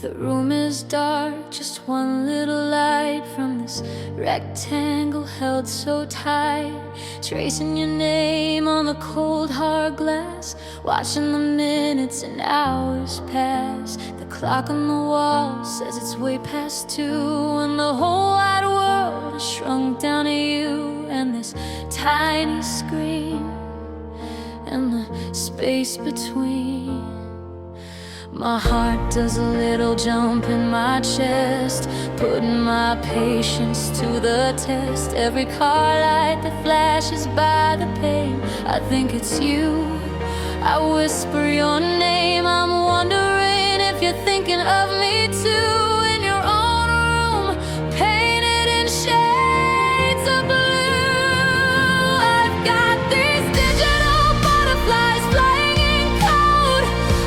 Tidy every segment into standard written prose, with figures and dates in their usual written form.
The room is dark, just one little light from this rectangle held so tight. Tracing your name on the cold hard glass, watching the minutes and hours pass. The clock on the wall says it's way past 2, and the whole wide world has shrunk down to you and this tiny screen and the space between. My heart does a little jump in my chest, putting my patience to the test. Every car light that flashes by the pane, I think it's you. I whisper your name, I'm wondering if you're thinking of me too. In your own room, painted in shades of blue, I've got these digital butterflies flying in code,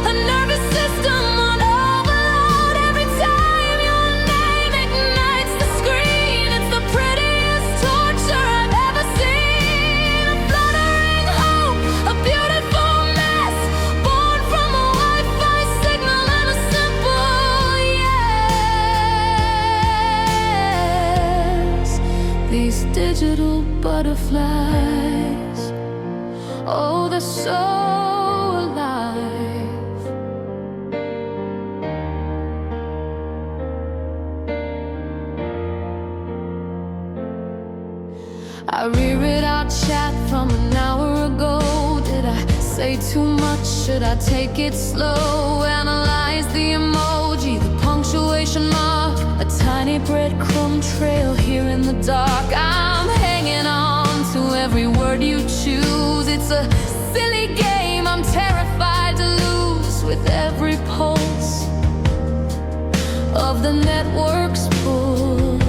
a nervous system on overload. Every time your name ignites the screen, it's the prettiest torture I've ever seen. A fluttering hope, a beautiful mess, born from a Wi-Fi signal and a simple yes. These digital butterflies, oh, they're so alive. I reread our chat from an hour ago. Did I say too much? Should I take it slow? Analyze the emoji, the punctuation mark, a tiny breadcrumb trail here in the dark. I'm hanging on to every word you choose. It's a silly game I'm terrified to lose. With every pulse of the network's pull,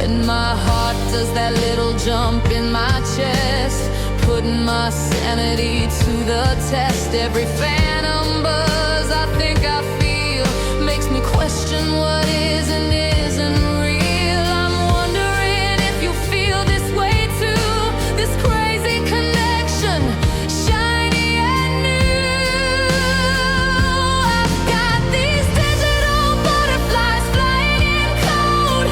and my heart does that little jump in my chest, putting my sanity to the test. Every phantom buzz I think I feel makes me question what is and isn't real. I'm wondering if you feel this way too. This crazy connection, shiny and new. I've got these digital butterflies flying in code,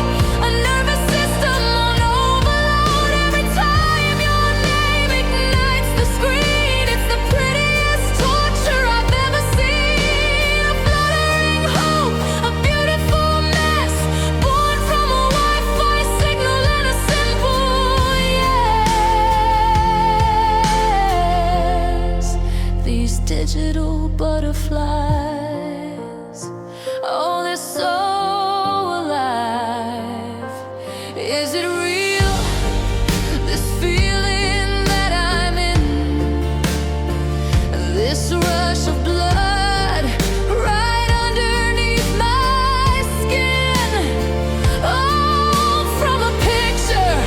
a nervous system on overload. Every time your name ignites the screen, it's the prettiest torture I've ever seen. A fluttering hope, a beautiful mess, born from a Wi-Fi signal and a simple yes. These digital butterflies, oh, they're so alive. Is it real, this feeling that I'm in, this rush of blood right underneath my skin? Oh, from a picture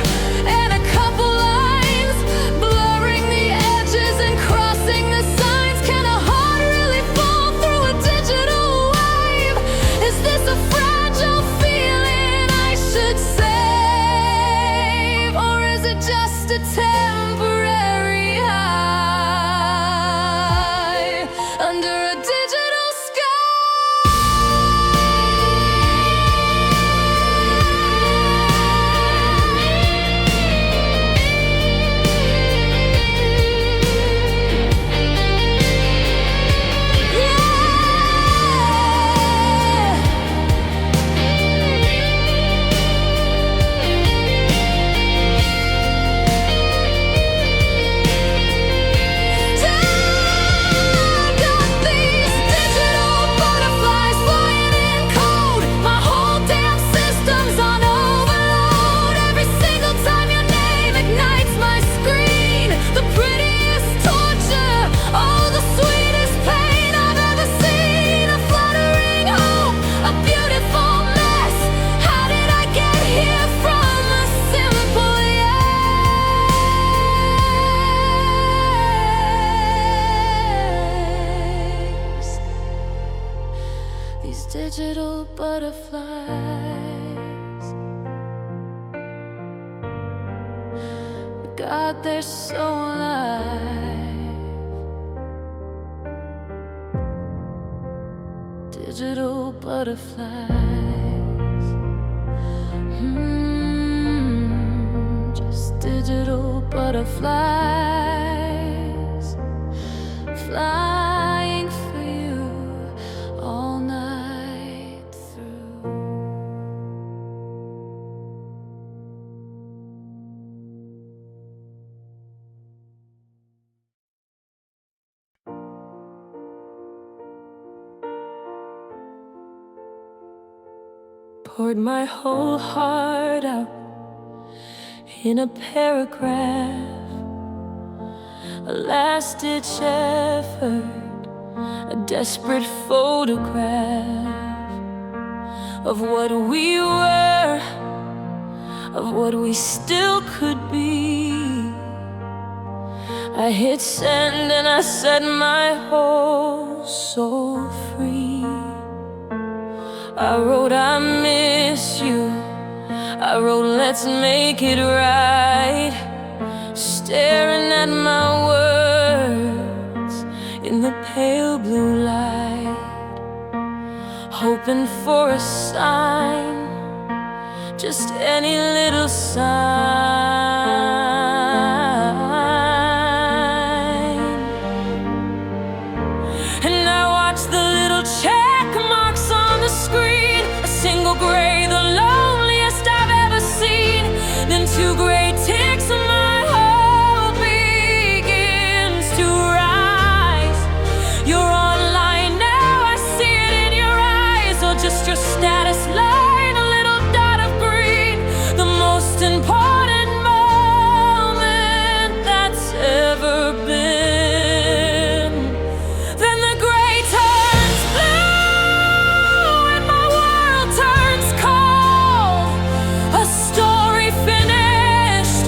and a couple lines, blurring the edges and crossing the signs. Can a heart really fall through a digital wave? Is this a fragile feeling I should save, or is it just a temporary high under a digital digital butterflies. God, they're so alive. Digital butterflies. Just digital butterflies, flying for you all night through. Poured my whole heart out in a paragraph, a last-ditch effort, a desperate photograph of what we were, of what we still could be. I hit send and I set my whole soul free. I wrote I miss you, I wrote let's make it right, staring at my words in the pale blue light, hoping for a sign, just any little sign. And I watched the little check marks on the screen, a single gray, the loneliest I've ever seen, then two gray ticks and my hope begins to rise. You're online now, I see it in your eyes, or just your status line, a little dot of green, the most important moment that's ever been. Then the gray turns blue and my world turns cold, a story finished,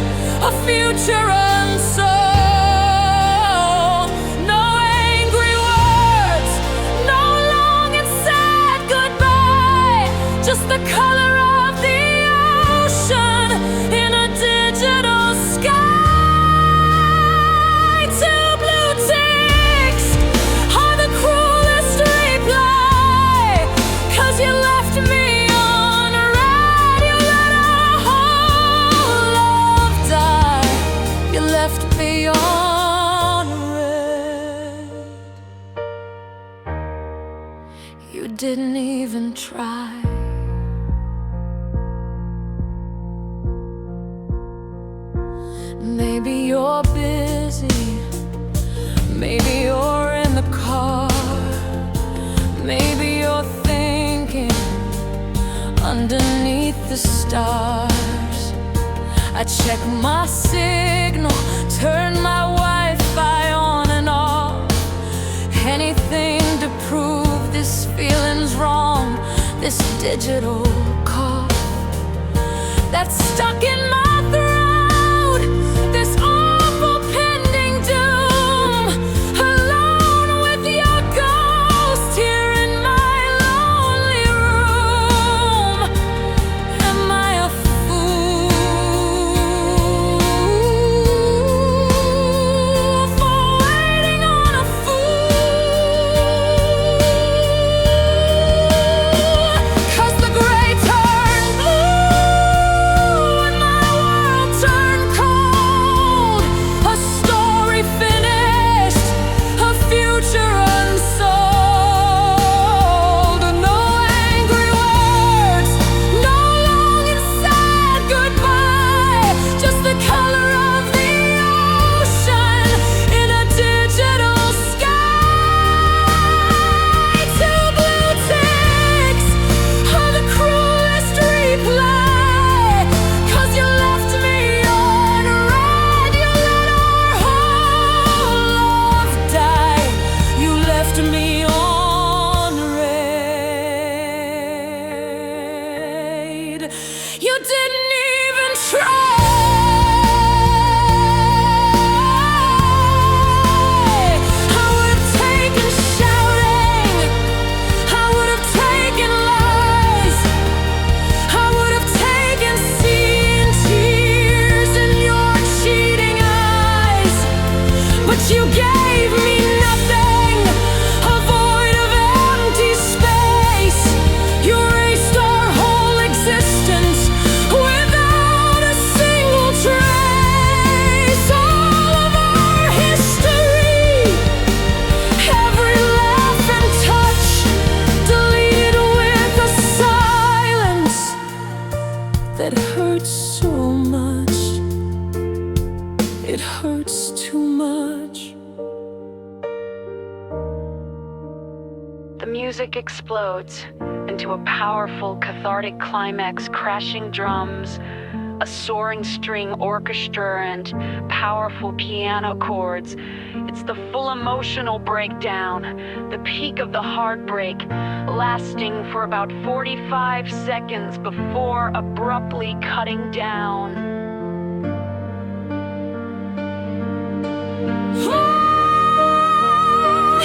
a future unsold. No angry words, no long and sad goodbye, just the color of the ocean in a digital sky. Two blue ticks are the cruelest reply, 'cause you left me on red, you let our whole love die. You left me on red. You didn't even try. Maybe you're busy, maybe you're in the car, maybe you're thinking underneath the stars. I check my signal, turn my Wi-Fi on and off, anything to prove this feeling's wrong, this digital cough that's stuck in my throat, this awful pending doom, alone with your ghost here in my lonely room. Am I a fool for waiting on a fool? 'Cause the gray turned blue and my world turned cold, a story finished, a future unsold. No angry words, no long and sad goodbye, just the color of the ocean in a digital sky. Two blue ticks are the cruelest reply, 'cause you left me on red, you let our whole love die. You left me on red. You didn't even try. I would have taken shouting, I would have taken lies, I would have taken seeing tears in your cheating eyes, but you gave me nothing, a void of empty space. music explodes into a powerful, cathartic climax, crashing drums, a soaring string orchestra, and powerful piano chords. It's the full emotional breakdown, the peak of the heartbreak, lasting for about 45 seconds before abruptly cutting down.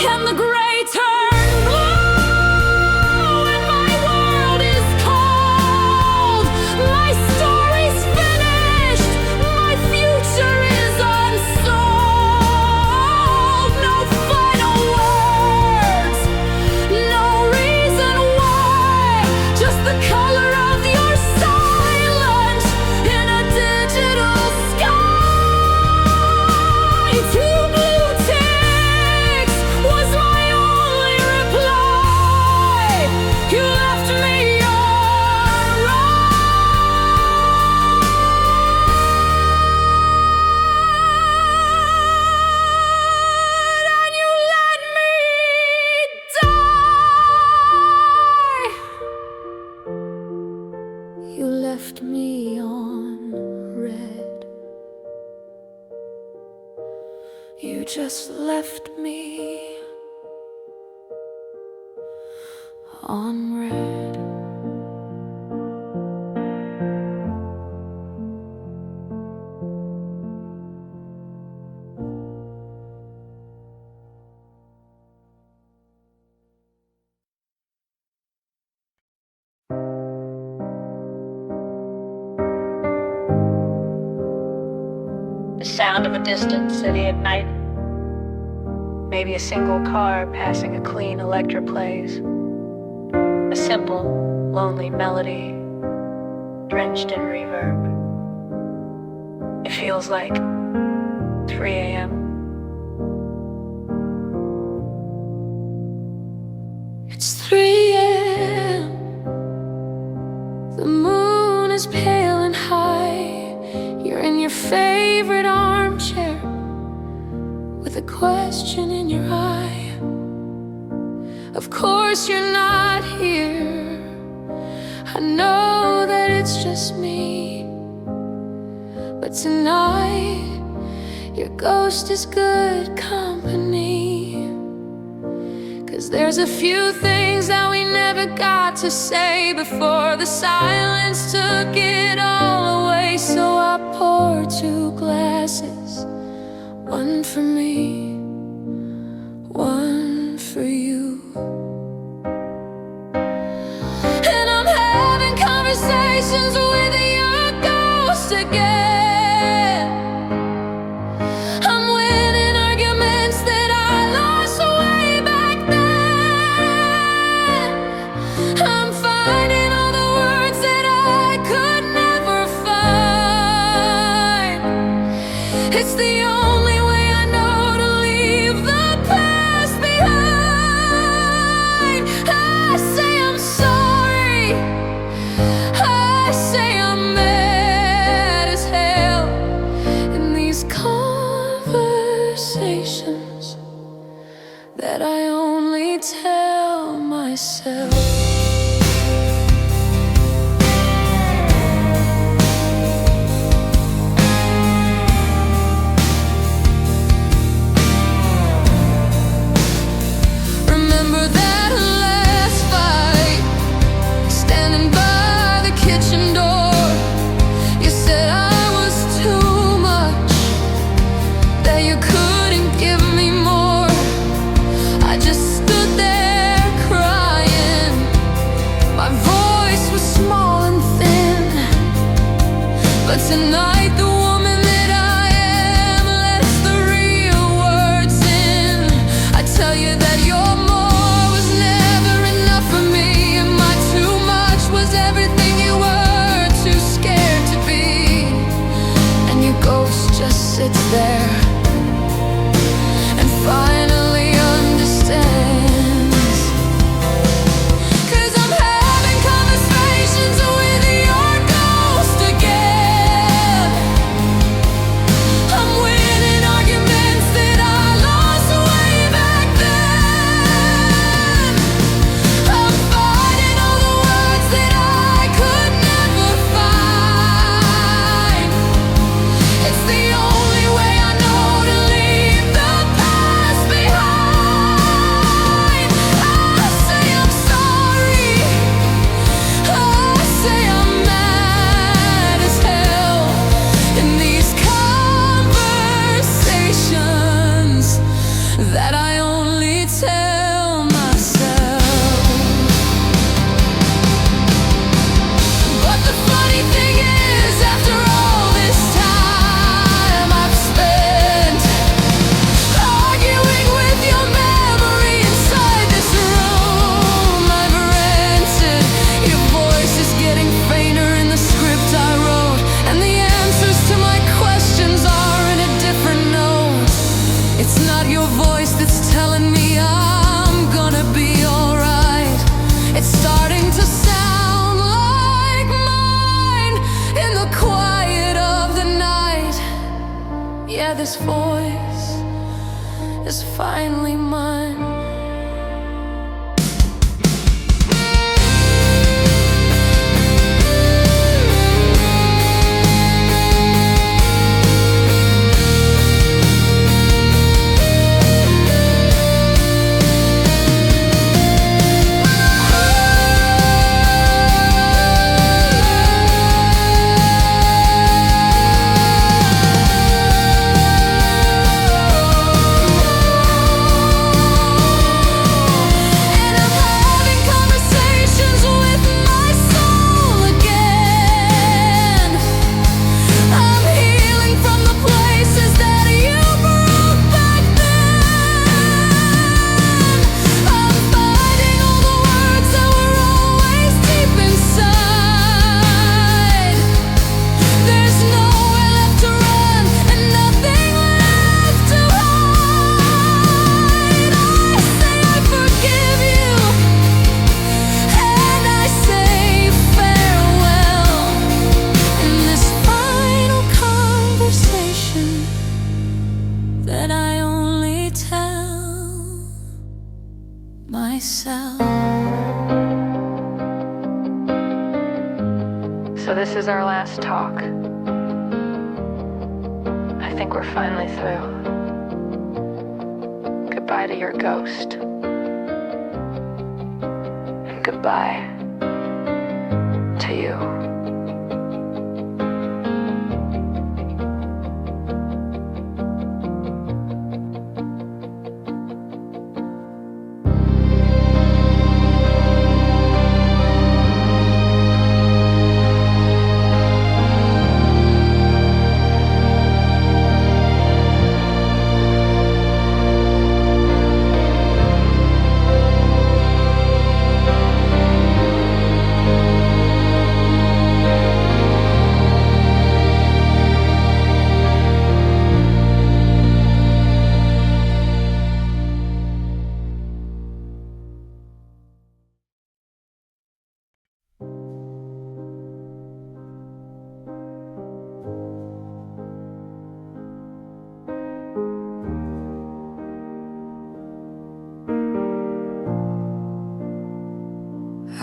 And the great turn blue, and my world is cold. My story's finished, my future is unsolved. No final words, no reason why, just the color of your silence in a digital sky. Two blue ticks was my only reply. You left me on red, and you let me die. You left me on red. You just left me on red. The sound of a distant city at night. Maybe a single car passing a clean electric plays. A simple, lonely melody, drenched in reverb. It feels like 3 a.m. It's 3 a.m. The moon is pale and high. You're in your favorite armchair with a question in your eye. Of course you're not here. I know that it's just me, but tonight your ghost is good company. 'Cause there's a few things that we never got to say before the silence took it all away. So I pour 2 glasses, one for me, one for you. And I'm having conversations with your ghost again. I'm winning arguments that I lost way back then. I'm finding all the words that I could never find. It's the only way I know to leave the past behind. I say I'm sorry, I say I'm mad as hell. In these conversations that I only tell myself. Remember that last fight, standing by the kitchen door. You said I was too much, that you couldn't give me more. I just stood there crying. My voice was small and thin, but tonight the woman that I am lets the real words in. I tell you that your more was never enough for me, and my too much was everything you were too scared to be. And your ghost just sits there and finally understands. 'Cause I'm having conversations with your ghost again. I'm winning arguments that I lost way back then. this voice is finally mine. So this is our last talk. I think we're finally through. Goodbye to your ghost. And goodbye to you.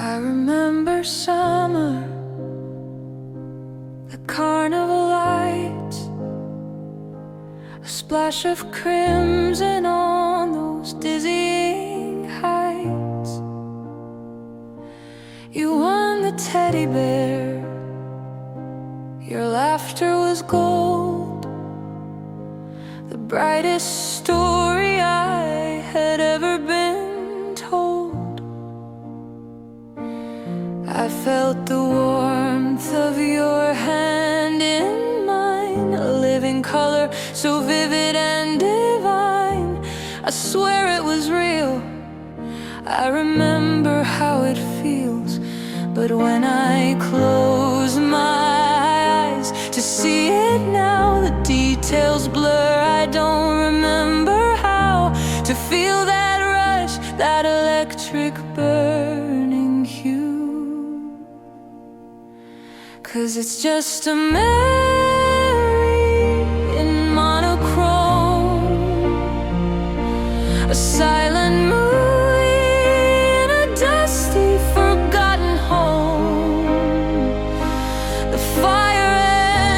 I remember summer, the carnival lights, a splash of crimson on those dizzying heights. You won the teddy bear, your laughter was gold, the brightest story I had ever been told. I felt the warmth of your hand in mine, a living color so vivid and divine. I swear it was real. I remember how it feels, but when I close my eyes to see it now, the details blur. I don't remember how to feel that rush, that electric burning hue. 'Cause it's just a memory in monochrome, a silent movie in a dusty, forgotten home. The fire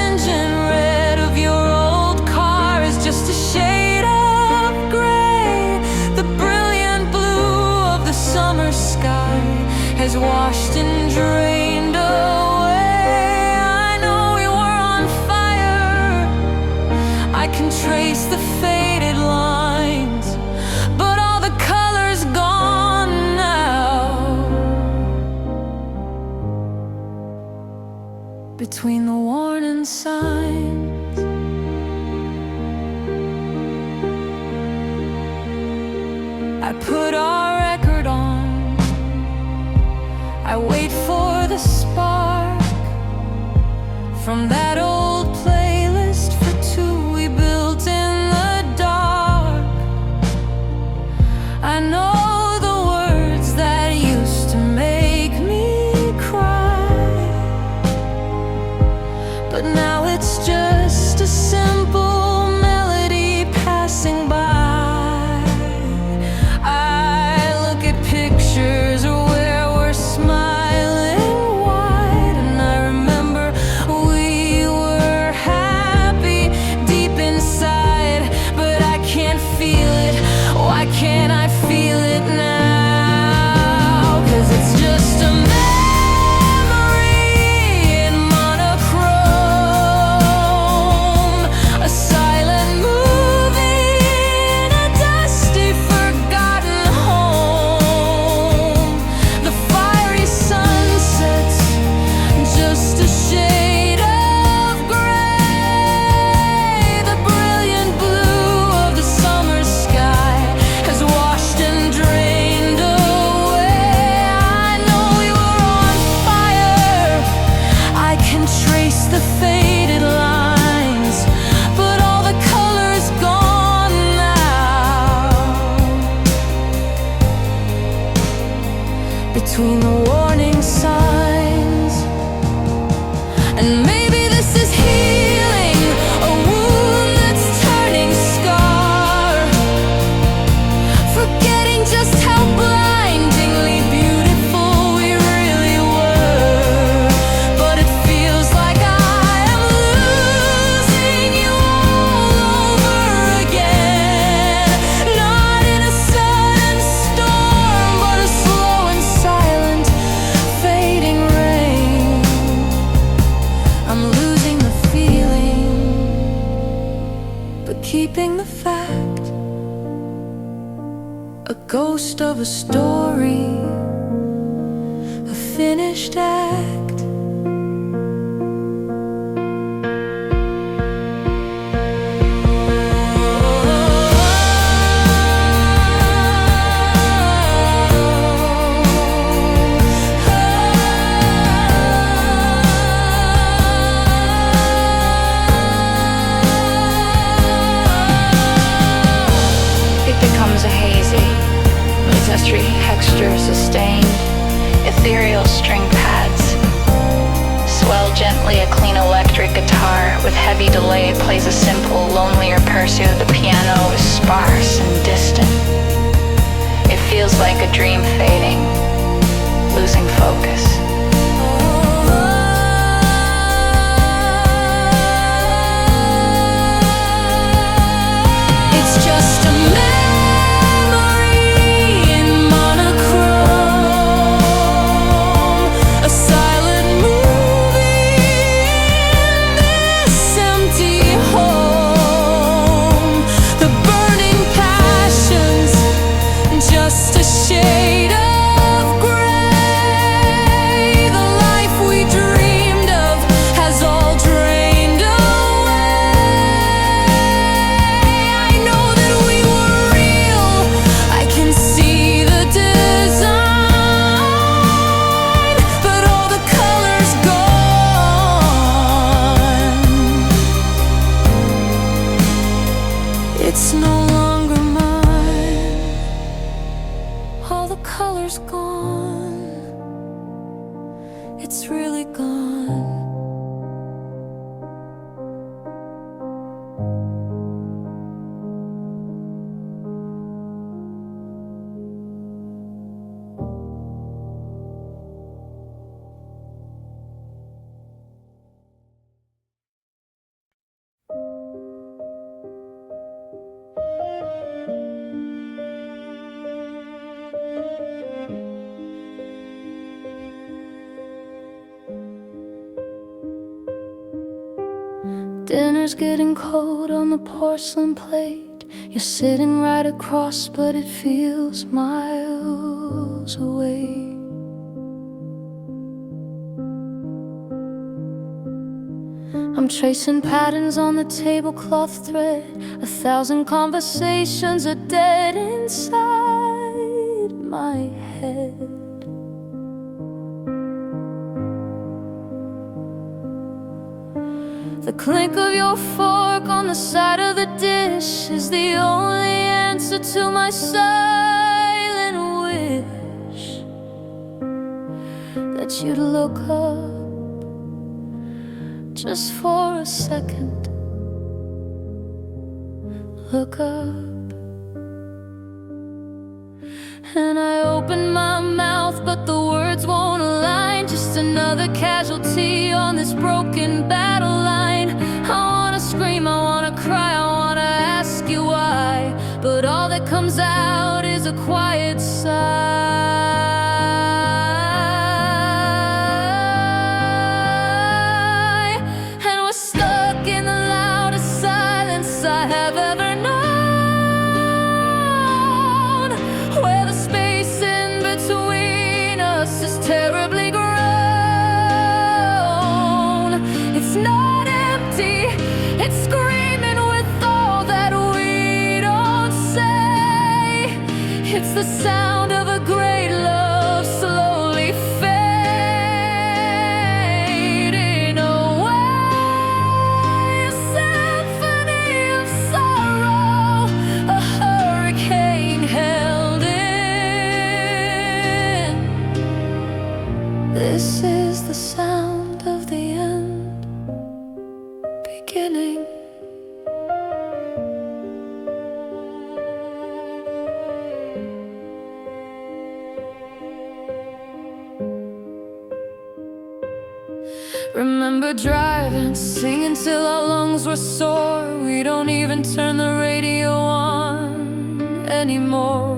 engine red of your old car is just a shade of gray. The brilliant blue of the summer sky has washed and drained away. Trace the faded lines, but all the color's gone now. Between the warning signs, I put our record on. I wait for the spark from that old playlist for two we built in the dark. I know the words that used to make me cry, but now it's just a simple melody ghost of a story, a finished act. Texture sustained, ethereal string pads. Swell gently a clean electric guitar with heavy delay plays a simple, lonelier pursuit. The piano is sparse and distant. It feels like a dream fading, losing focus. It's just a it's no longer mine. All the color's gone. It's really gone. Dinner's getting cold on the porcelain plate. You're sitting right across, but it feels miles away. I'm tracing patterns on the tablecloth thread. 1,000 conversations are dead inside my head. The clink of your fork on the side of the dish is the only answer to my silent wish that you'd look up just for a second. Look up. And I open my mouth, but the words won't align. Just another casualty on this broken battle line. I wanna scream, I wanna cry, I wanna ask you why, but all that comes out is a quiet sigh. And we're stuck in the loudest silence I have ever known, where the space in between us is terribly grown. It's not empty, it's screaming with all that we don't say. It's the sound of a great love slowly fading away. A symphony of sorrow, a hurricane held in. This is the sound of the end beginning. Remember driving, singing till our lungs were sore. We don't even turn the radio on anymore.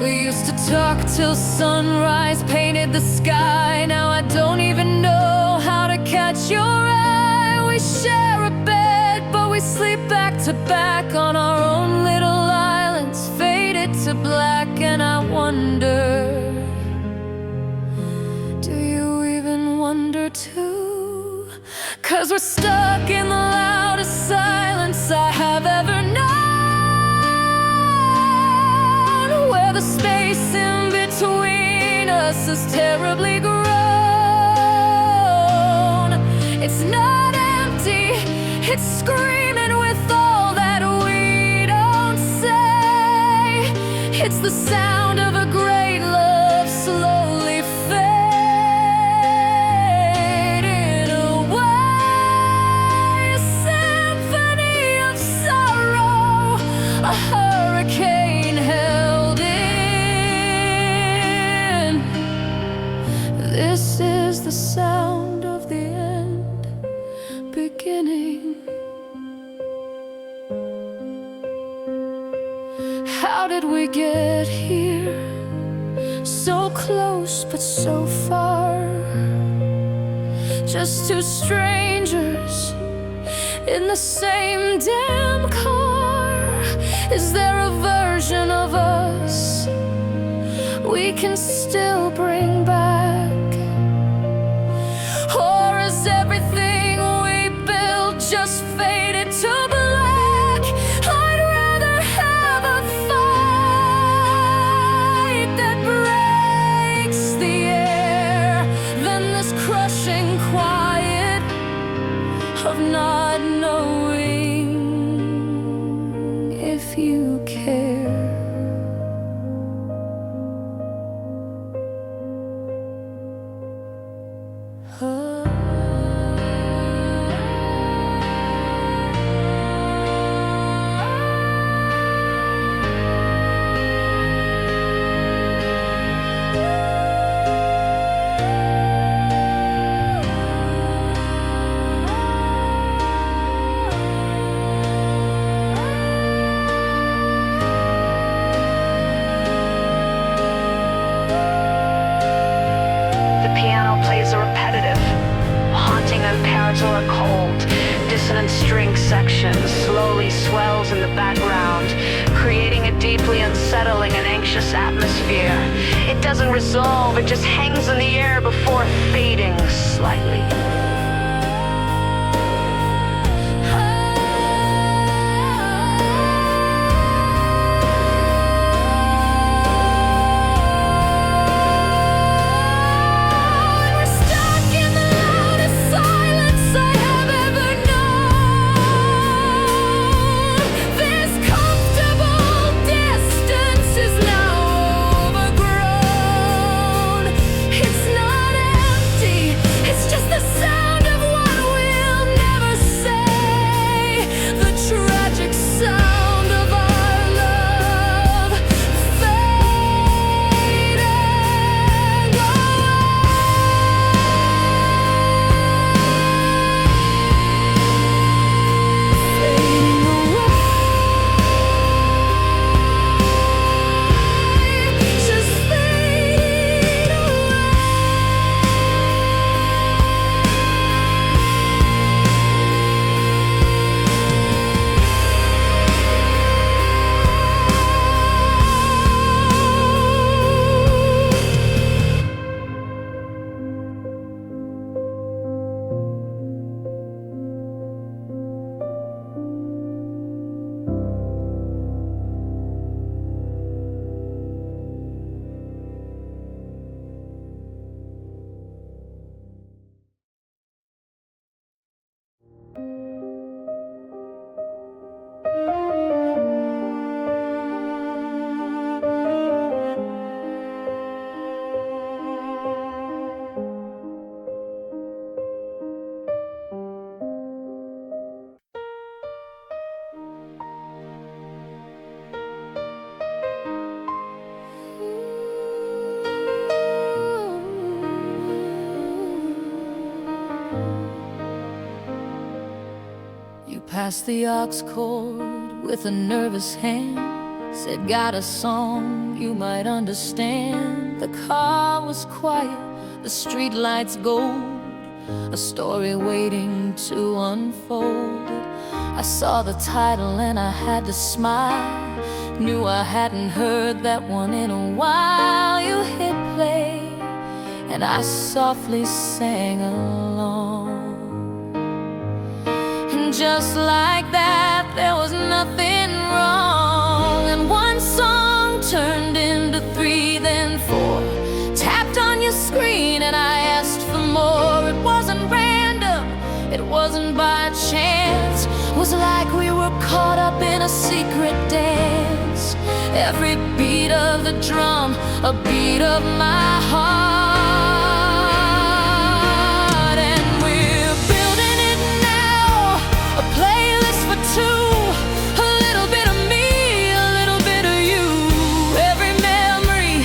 We used to talk till sunrise painted the sky. Now I don't even know how to catch your eye. We share a bed, but sleep back to back on our own little islands, faded to black, and I wonder, do you even wonder too? 'Cause we're stuck in the loudest silence I have ever known, where the space in between us is terribly grown. It's not empty, it's screaming with all that we don't say. It's the sound of a great love slowly fading away. A symphony of sorrow, a hurricane held in. This is the sound of the end beginning. How did we get here? So close but so far. Just two strangers in the same damn car. Is there a version of us we can still bring back? Or is everything we built just faded to black? I'd rather have a fight that breaks the air than this crushing quiet of not knowing if you care. Plays a repetitive, haunting imperator cold. Dissonant string section slowly swells in the background, creating a deeply unsettling and anxious atmosphere. It doesn't resolve, it just hangs in the air before fading slightly. Past the aux chord with a nervous hand, said, got a song you might understand. The car was quiet, the street lights gold, a story waiting to unfold. I saw the title and I had to smile. Knew I hadn't heard that one in a while. You hit play and I softly sang along. And just like that, there was nothing wrong. And one song turned into 3, then 4. Tapped on your screen and I asked for more. It wasn't random, it wasn't by chance. It was like we were caught up in a secret dance. Every beat of the drum, a beat of my heart. And we're building it now, a playlist for 2. A little bit of me, a little bit of you. Every memory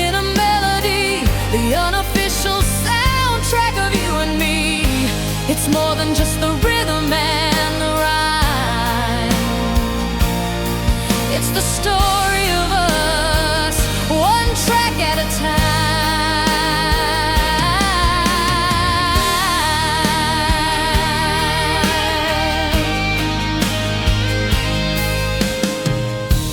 in a melody, the unofficial soundtrack of you and me. It's more than just the rhythm and the rhyme. It's the story of us, one track at a time.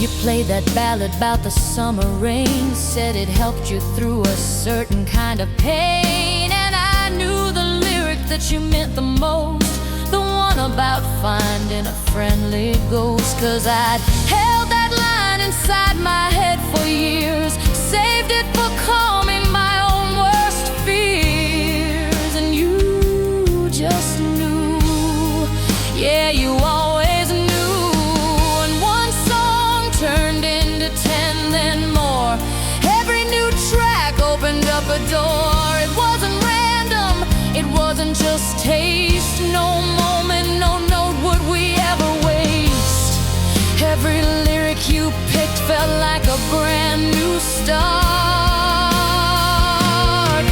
You played that ballad about the summer rain, said it helped you through a certain kind of pain. And I knew the lyric that you meant the most, the one about finding a friendly ghost. 'Cause I'd held that line inside my head for years, saved it for calming my own worst fears. And you just knew, yeah, you always knew. And one song turned into 10, then more. Every new track opened up a door. It wasn't random, it wasn't just taste. No moment, no note would we ever waste. Every lyric you picked felt like a brand new start.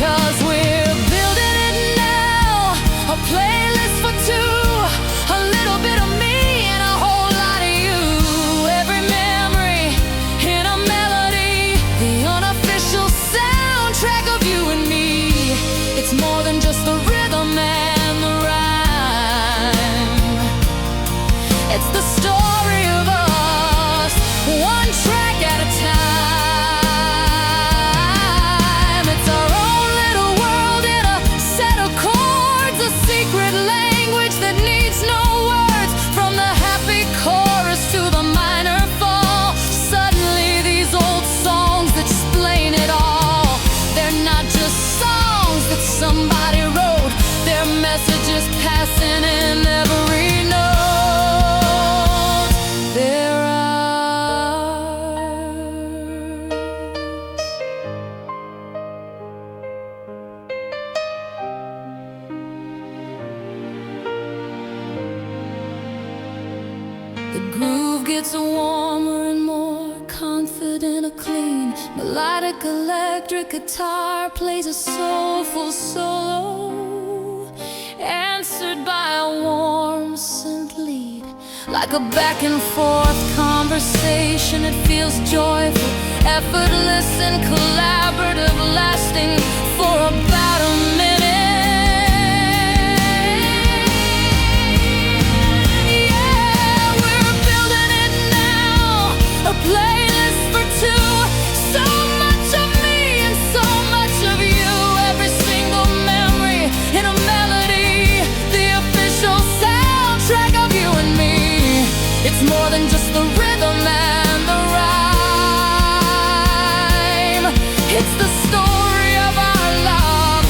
'Cause we're building it now, a playlist for 2. A little bit of me and a whole lot of you. Every memory in a melody, the unofficial soundtrack of you and me. It's more than just the rhythm and the rhyme. It's the story of us, one track at a time. It's our own little world in a set of chords, a secret language that needs no words. From the happy chorus to the minor fall, suddenly these old songs explain it all. They're not just songs that somebody wrote, they're messages passing in every note. They're ours. The groove gets warmer and more confident, a clean, melodic electric guitar plays a soulful solo, answered by a warm synth lead. Like a back and forth conversation, it feels joyful, effortless and collaborative, lasting for about a minute. Yeah, we're building it now, a playlist for 2. So much of me and so much of you. Every single memory in a melody, the official soundtrack of you and me. It's more than just the rhythm and the rhyme. It's the story of our love.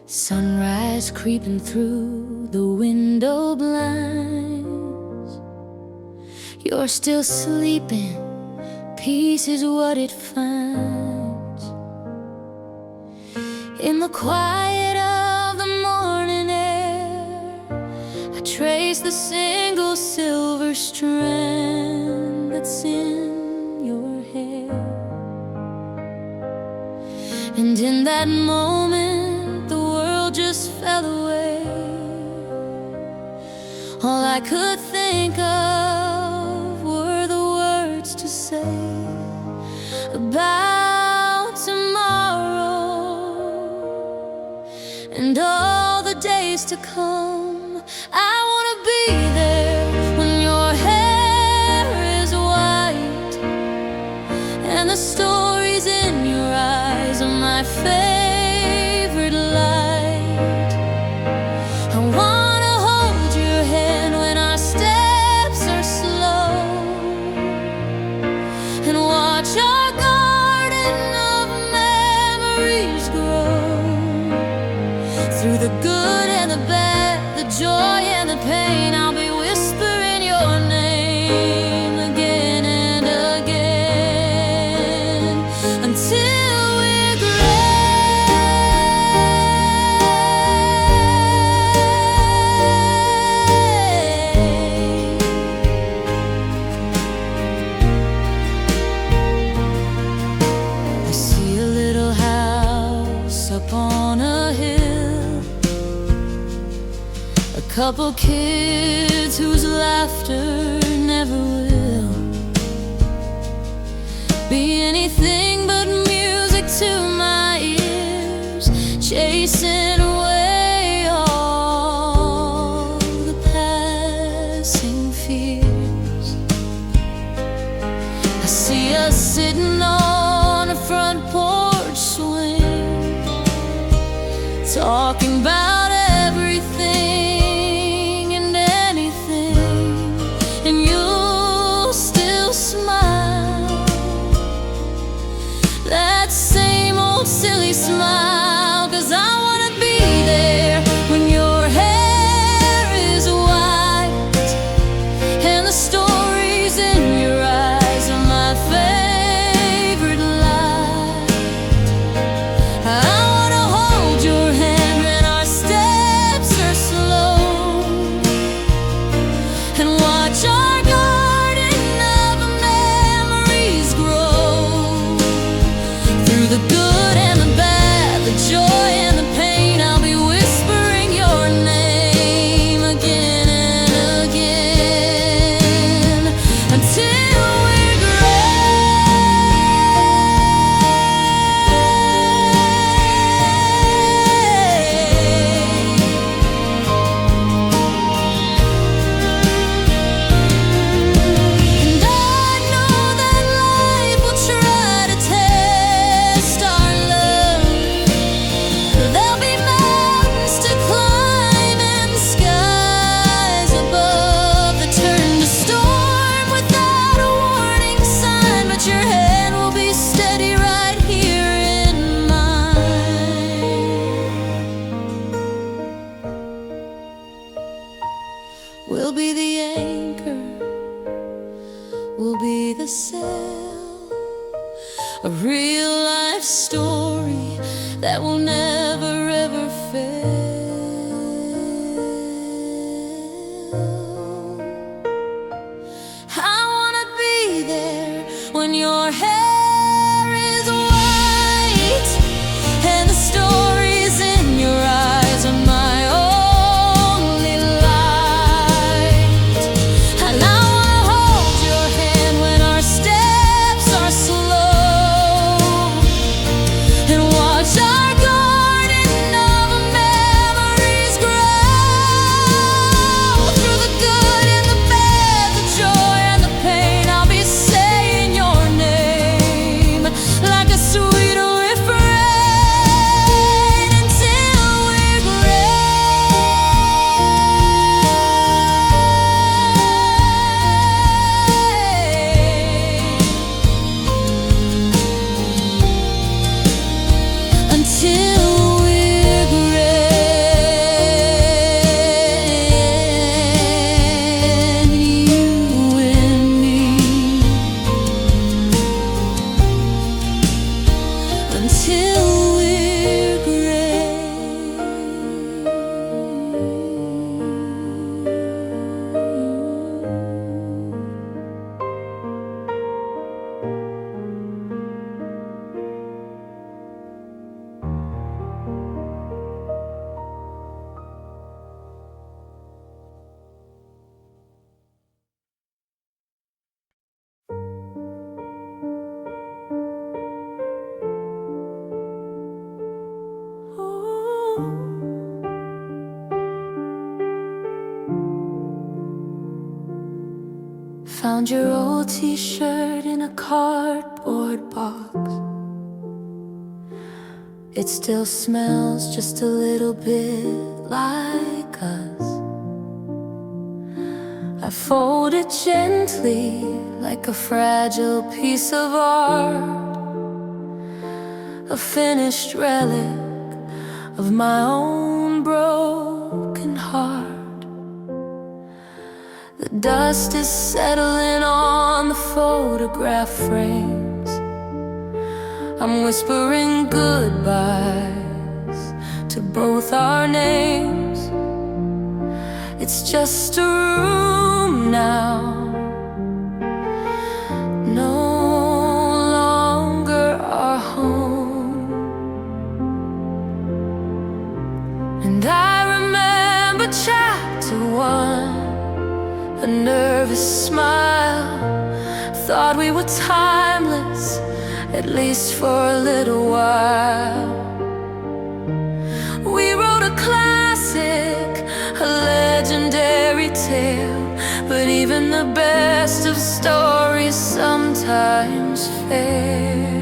Sunrise creeping through the window blinds. You're still sleeping, peace is what it finds. In the quiet of the morning air, I trace the single silver strand that's in your hair. And in that moment, the world just fell away. All I could think of were the words to say about tomorrow and all the days to come. I wanna be there when your hair is white and the stories in your eyes are my favorite light. I wanna hold your hand when our steps are slow and watch our garden of memories grow. Through the good and the bad, the joy and the pain, I'll be whispering your name again and again until we're gray. I see a little house up on a hill, a couple kids whose laughter never will be anything but music to my ears, chasing away all the passing fears. I see us sitting on a front porch swing, talking about everything and anything, and you'll still smile, that same old silly smile, 'cause I wanna be there when your hair is white and the stories in your eyes are my favorite light. I wanna hold your hand when our steps are slow and watch our garden of memories grow. Through the good and the bad, the joy and the pain, I'll be whispering your name again and again until we're And I know that life will try to test our love. There'll be mountains to climb and skies above that turn to storm without a warning sign, but your hand will be steady right here in mine. We'll be the anchor, we'll be the sail, a real life story that will never ever fail. I wanna be there when your hair is white and the stories in your eyes are my only light. And I wanna hold your hand when our steps are slow and watch our garden of Found your old t-shirt in a cardboard box. It still smells just a little bit like us. I fold it gently like a fragile piece of art, a finished relic of my own broken heart. The dust is settling on the photograph frames. I'm whispering goodbyes to both our names. It's just a room now, no longer our home. And I remember chapter 1, a nervous smile. Thought we were timeless, at least for a little while. We wrote a classic, a legendary tale, but even the best of stories sometimes fail.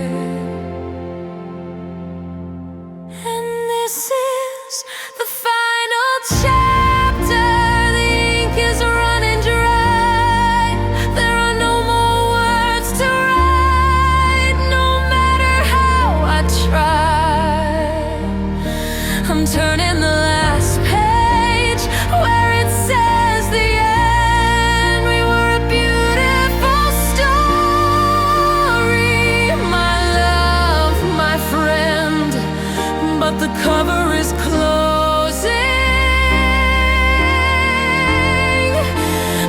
And this is the final chapter. The ink is running dry. There are no more words to write, no matter how I try. I'm turning the last page where it says the end. We were a beautiful story, my love, my friend, but the cover is closing.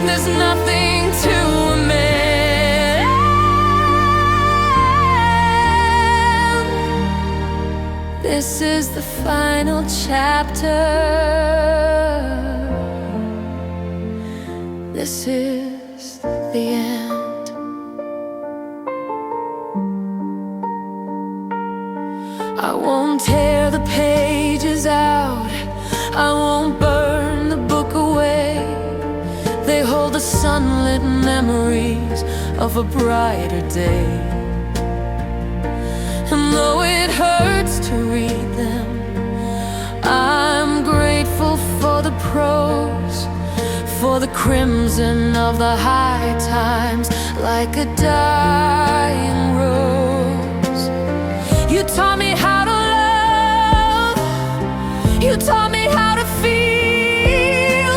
There's nothing to amend. This is the final chapter. This is the end. I won't tear the pages out, I won't burn the book away. They hold the sunlit memories of a brighter day. And though it hurts to read them, I'm grateful for the prose, for the crimson of the high times, like a dying rose. You taught me how to love, you taught me how to feel.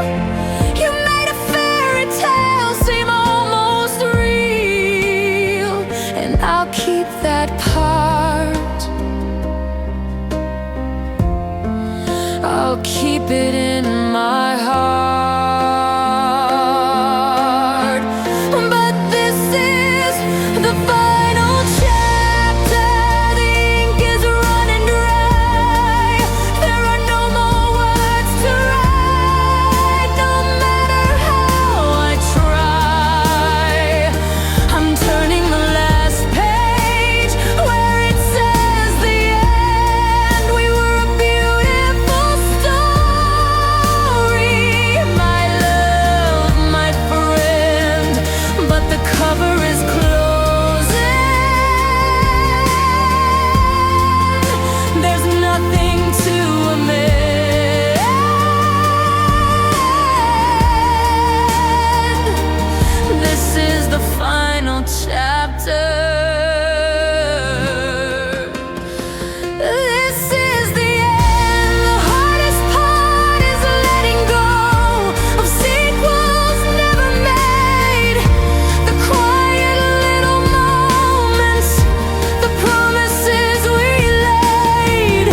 You made a fairy tale seem almost real, and I'll keep that part. I'll keep it in my heart. But this is the final chapter. The ink is running dry. There are no more words to write, no matter how I try. I'm turning the last page where it says the end. We were a beautiful story, my love, my friend, but the cover is closing. There's nothing to amend. This is the final chapter. This is the end. The hardest part is letting go of sequels never made. The quiet little moments, the promises we laid.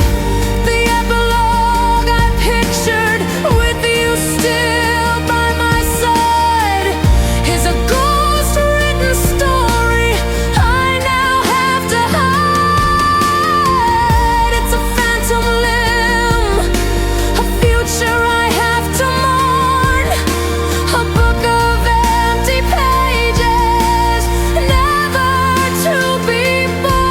The epilogue I pictured with you still by my side is a ghost-written story I now have to hide. It's a phantom limb, a future I have to mourn, a book of empty pages, never to be born.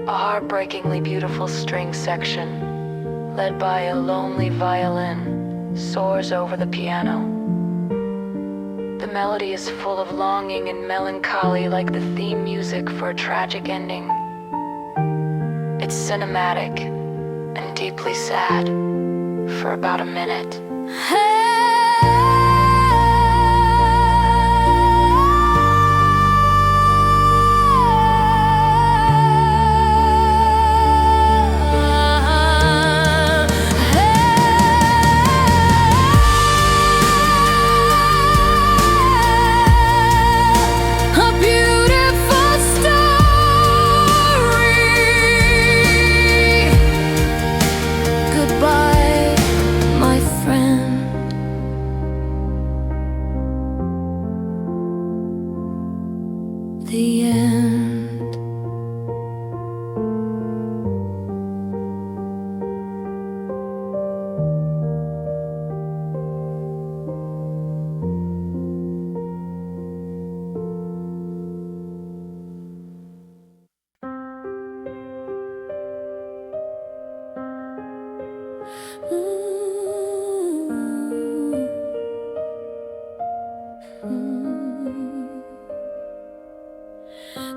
A heartbreakingly beautiful string section. led by a lonely violin, soars over the piano. The melody is full of longing and melancholy, like the theme music for a tragic ending. It's cinematic and deeply sad for about a minute. The end.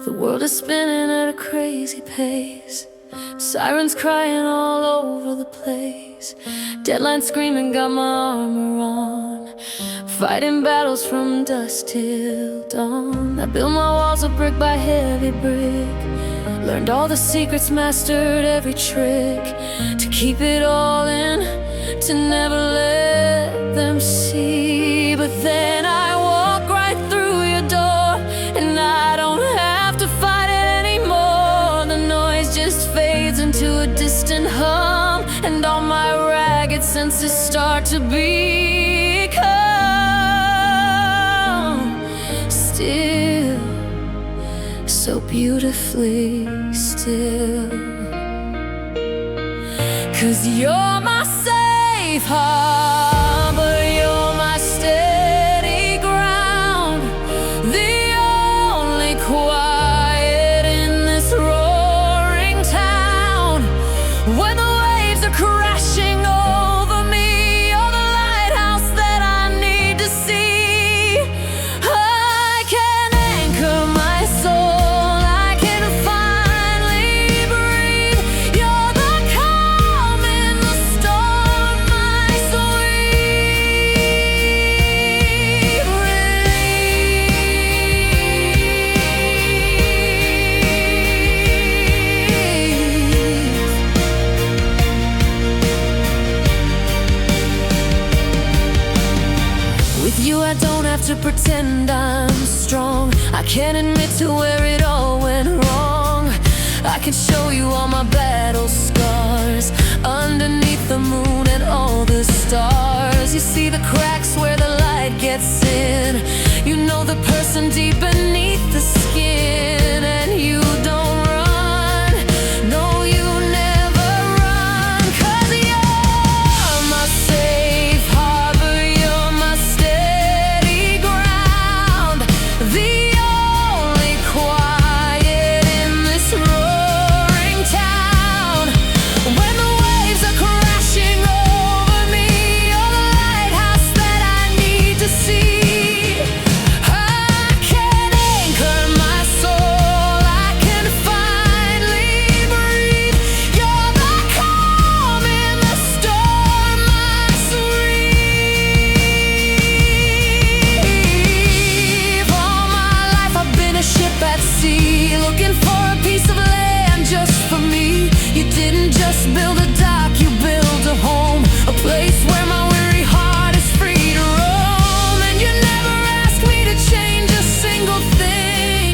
The world is spinning at a crazy pace. Sirens crying all over the place. Deadlines screaming, got my armor on. Fighting battles from dusk till dawn. I built my walls of brick by heavy brick. Learned all the secrets, mastered every trick. To keep it all in, to never let them see. But then I walk right through your door, and I don't have to fight it anymore. The noise just fades into a distant hum, and all my ragged senses start to become still, so beautifully still. 'Cause you're my safe harbor, you're my steady ground, the only quiet in this roaring town. When the waves are crashing over me, you're the lighthouse that I need to see. I can anchor my soul, I can finally breathe. You're the calm in the storm, my sweet relief. With you I don't have to pretend I'm strong. I can admit to where it all went wrong. I can show you all my battle scars underneath the moon and all the stars. You see the cracks where the light gets in. You know the person deep beneath the skin. And you don't run, no you never run. 'Cause you're my safe harbor, you're my steady ground, the only quiet in this roaring town. When the waves are crashing over me, you're the lighthouse that I need to see. I can anchor my soul, I can finally breathe. You're the calm in the storm, my sweet. All my life I've been a ship at sea, looking for a piece of land just for me. You didn't just build a dock, you built a home, a place where my weary heart is free to roam. And you never asked me to change a single thing.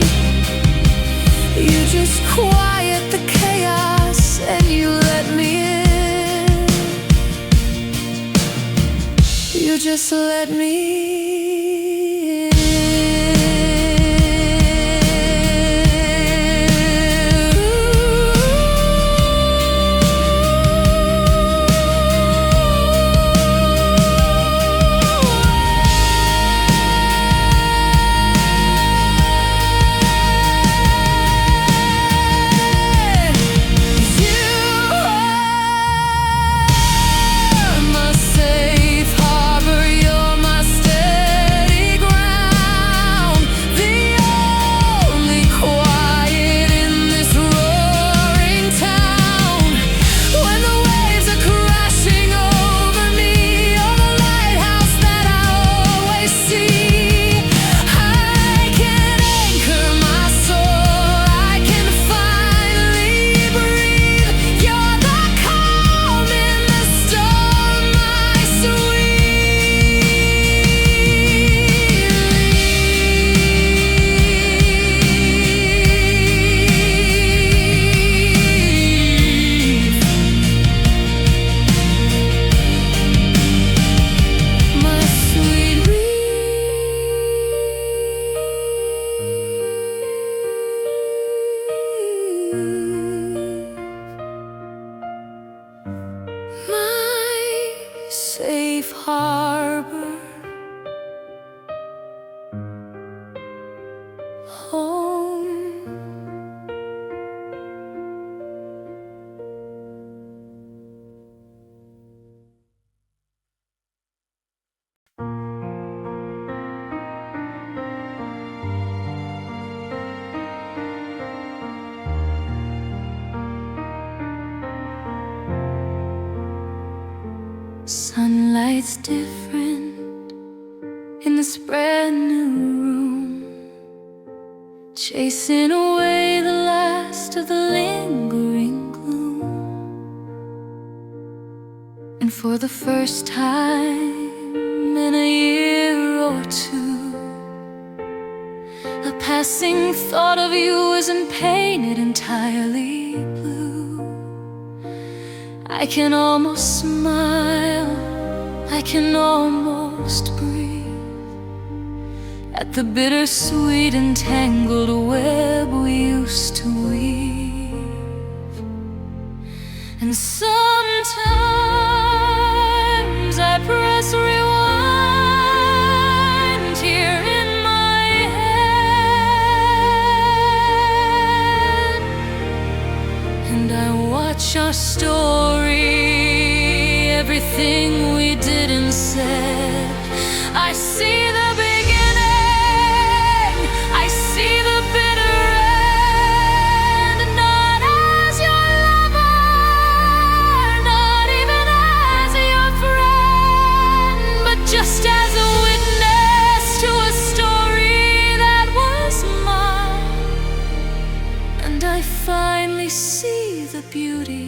You just quiet the chaos and you let me in. You just let me in. safe harbor. Sunlight's different in this brand new room, chasing away the last of the lingering gloom. And for the first time in a year or two, a passing thought of you isn't painted entirely blue. I can almost smile, I can almost breathe at the bittersweet and tangled web we used to weave. And sometimes I press rewind here in my head, and I watch our story, everything we did and said. I see the beginning, I see the bitter end. Not as your lover, not even as your friend, but just as a witness to a story that was mine. And I finally see the beauty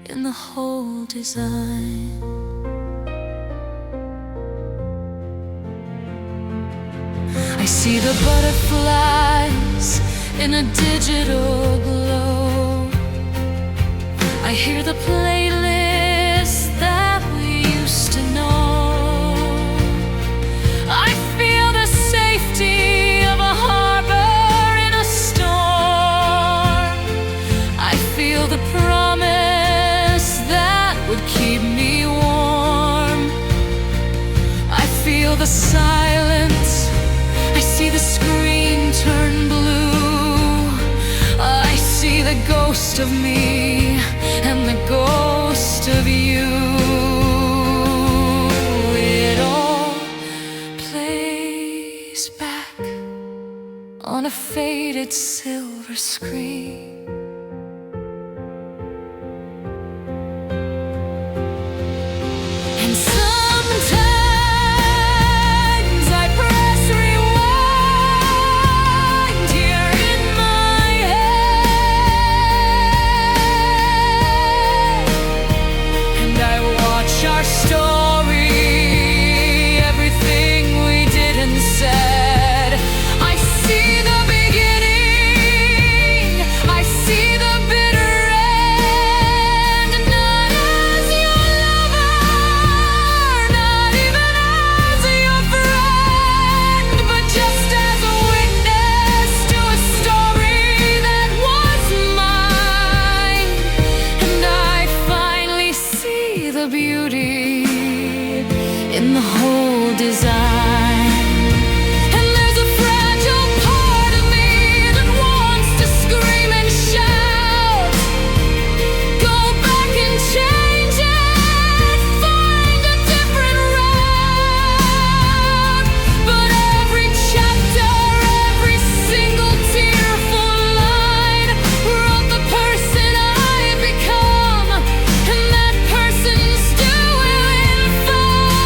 in the whole design. I see the butterflies in a digital glow. I hear the playlist that we used to know. I feel the safety of a harbor in a storm. I feel the promise that would keep me warm. I feel the silence, I see the screen turn blue. I see the ghost of me and the ghost of you. It all plays back on a faded silver screen. And sometimes I press rewind here in my head, and I watch our story, everything we did and said. I see the beginning, I see the bitter end. Not as your lover, not even as your friend, but just as a witness to a story that was mine. And I finally see the beauty in the whole design. And there's a fragile part of me that wants to scream and shout, go back and change it, find a different route. But every chapter, every single tearful line wrote the person I've become, and that person's doing fine.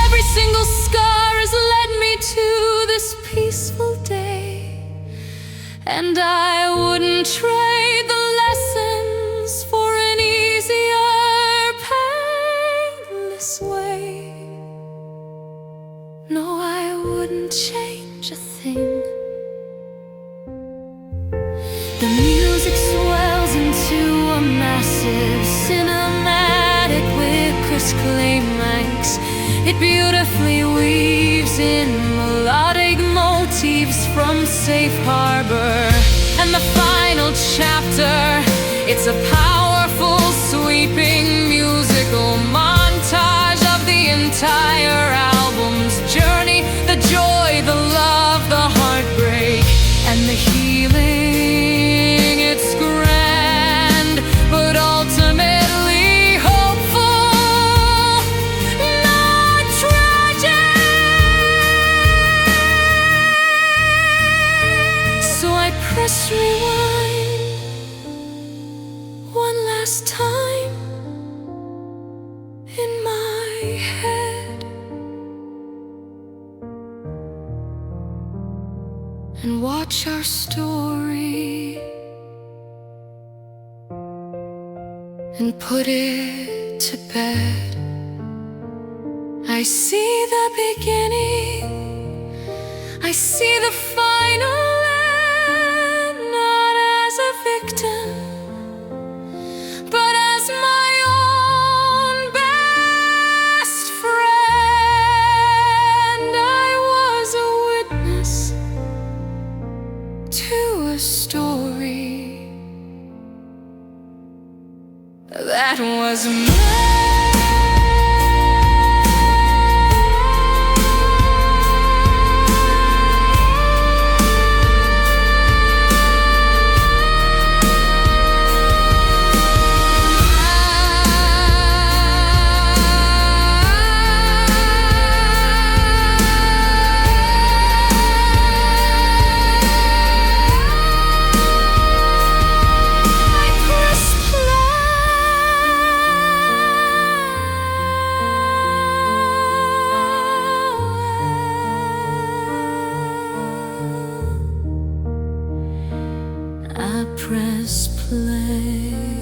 Every single scar has led me to this peaceful day, and I wouldn't trade the lessons for an easier, painless way. No, I wouldn't change a thing. The music swells into a massive cinematic with crisp climax. It beautifully weaves in melodic motifs from Safe Harbor. And the final chapter, it's a powerful, sweeping press rewind one last time in my head and watch our story and put it to bed. I see the beginning, I see the final end, not as a victim, but as my own best friend. I was a witness to a story that was mine. I press play.